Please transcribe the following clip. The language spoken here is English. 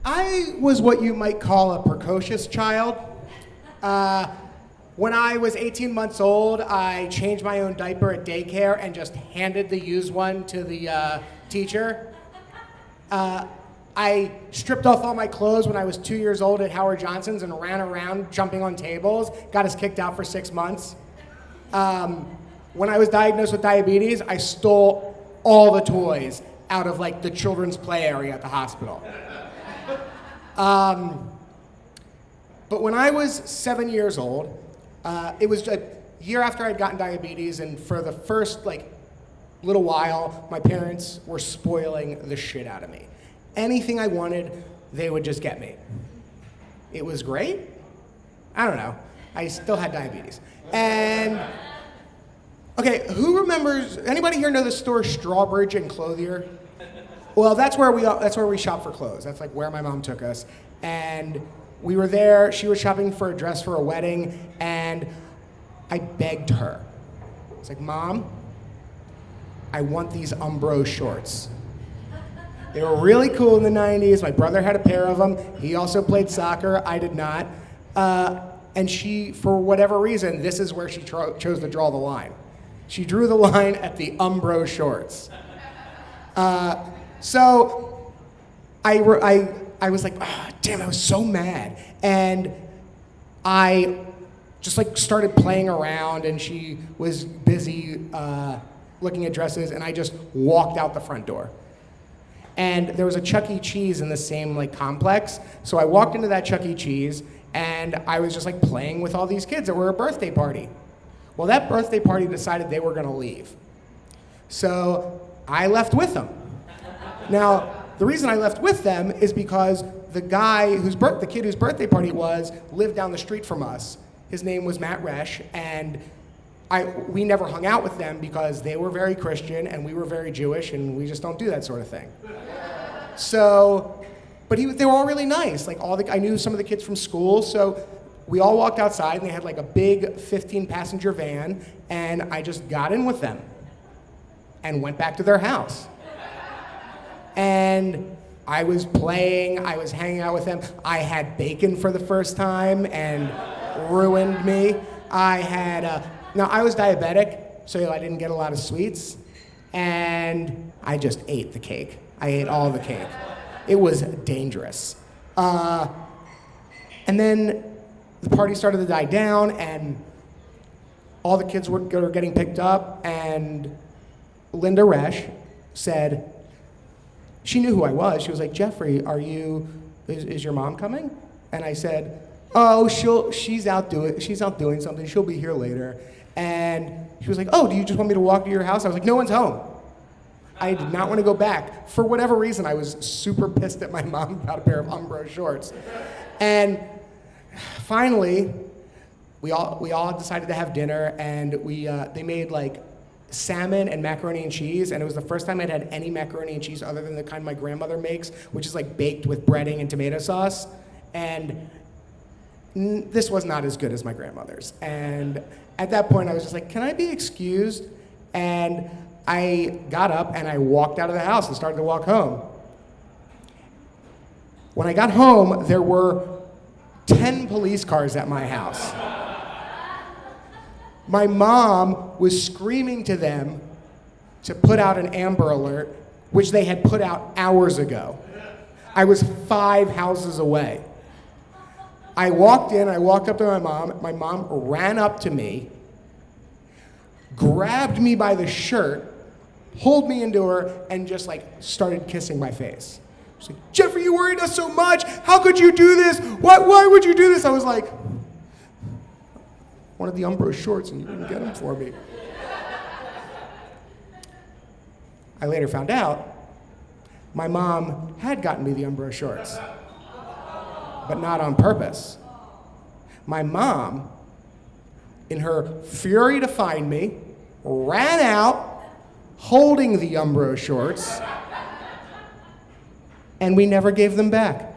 I was what you might call a precocious child. When I was 18 months old, I changed my own diaper at daycare and just handed the used one to the teacher. I stripped off all my clothes when I was 2 years old at Howard Johnson's and ran around jumping on tables, got us kicked out for 6 months. When I was diagnosed with diabetes, I stole all the toys out of like the children's play area at the hospital. But when I was 7 years old, it was a year after I'd gotten diabetes, and for the first little while, my parents were spoiling the shit out of me. Anything I wanted, they would just get me. It was great. I don't know. I still had diabetes. And, okay, who remembers, anybody here know the store Strawbridge and Clothier? Well, that's where we shop for clothes. That's like where my mom took us. And we were there, she was shopping for a dress for a wedding, and I begged her. It's like, Mom, I want these Umbro shorts. They were really cool in the 90s. My brother had a pair of them. He also played soccer. I did not. And she, for whatever reason, this is where she chose to draw the line. She drew the line at the Umbro shorts. So I was like, damn, I was so mad. And I just started playing around, and she was busy looking at dresses, and I just walked out the front door. And there was a Chuck E. Cheese in the same complex. So I walked into that Chuck E. Cheese, and I was just playing with all these kids that were a birthday party. Well, that birthday party decided they were gonna leave. So I left with them. Now, the reason I left with them is because the guy the kid whose birthday party it was lived down the street from us. His name was Matt Resch, and we never hung out with them because they were very Christian and we were very Jewish, and we just don't do that sort of thing. So, but they were all really nice. I knew some of the kids from school, so we all walked outside, and they had a big 15-passenger van, and I just got in with them and went back to their house. And I was playing, I was hanging out with them. I had bacon for the first time and ruined me. Now I was diabetic, so I didn't get a lot of sweets, and I just ate the cake. I ate all the cake. It was dangerous. And then the party started to die down, and all the kids were getting picked up, and Linda Resch said, she knew who I was. She was like, Jeffrey, is your mom coming? And I said, oh, she's out doing something. She'll be here later. And she was like, oh, do you just want me to walk to your house? I was like, no one's home. I did not want to go back. For whatever reason, I was super pissed at my mom about a pair of Umbro shorts. And finally, we all decided to have dinner, and they made salmon and macaroni and cheese, and it was the first time I'd had any macaroni and cheese other than the kind my grandmother makes, which is baked with breading and tomato sauce. And this was not as good as my grandmother's. And at that point, I was just like, can I be excused? And I got up and I walked out of the house and started to walk home. When I got home, there were 10 police cars at my house. My mom was screaming to them to put out an Amber Alert, which they had put out hours ago. I was 5 houses away. I walked up to my mom. My mom ran up to me, grabbed me by the shirt, pulled me into her, and just started kissing my face. She's like, Jeffrey, you worried us so much. How could you do this? Why would you do this? I was like, wanted the Umbro shorts and you didn't get them for me. I later found out my mom had gotten me the Umbro shorts, but not on purpose. My mom, in her fury to find me, ran out holding the Umbro shorts, and we never gave them back.